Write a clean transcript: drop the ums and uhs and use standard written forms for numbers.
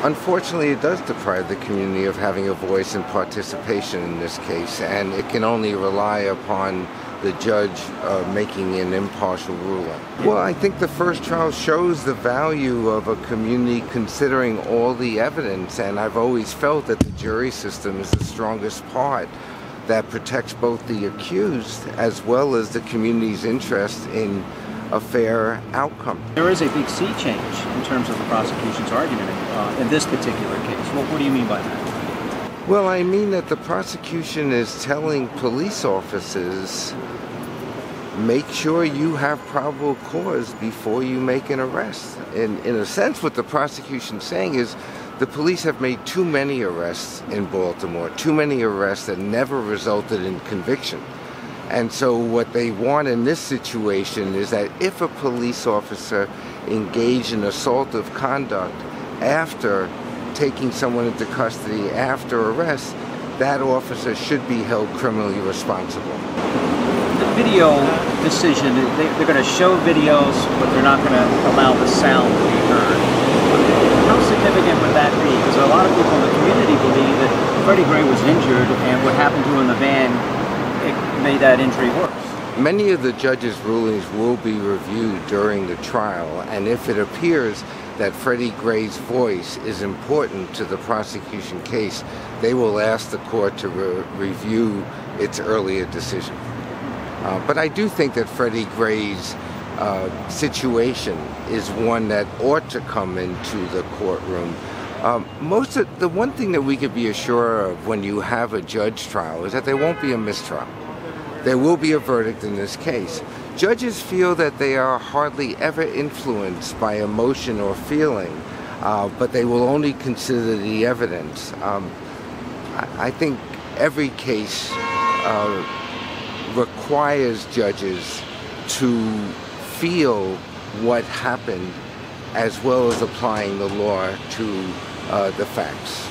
Unfortunately, it does deprive the community of having a voice and participation in this case, and it can only rely upon the judge making an impartial ruling. Well, I think the first trial shows the value of a community considering all the evidence, and I've always felt that the jury system is the strongest part that protects both the accused as well as the community's interest in a fair outcome. There is a big sea change in terms of the prosecution's argument in this particular case. What do you mean by that? Well, I mean that the prosecution is telling police officers, make sure you have probable cause before you make an arrest. In a sense, what the prosecution's saying is the police have made too many arrests in Baltimore, too many arrests that never resulted in conviction. And so what they want in this situation is that if a police officer engaged in assaultive conduct after taking someone into custody after arrest, that officer should be held criminally responsible. The video decision, they're going to show videos, but they're not going to allow the sound to be heard. How significant would that be? Because a lot of people in the community believe that Freddie Gray was injured and what happened to him in the van made that injury worse. Many of the judge's rulings will be reviewed during the trial, and if it appears that Freddie Gray's voice is important to the prosecution case, they will ask the court to review its earlier decision. But I do think that Freddie Gray's situation is one that ought to come into the courtroom. The one thing that we could be assured of when you have a judge trial is that there won't be a mistrial. There will be a verdict in this case. Judges feel that they are hardly ever influenced by emotion or feeling, but they will only consider the evidence. I think every case requires judges to feel what happened as well as applying the law to the facts.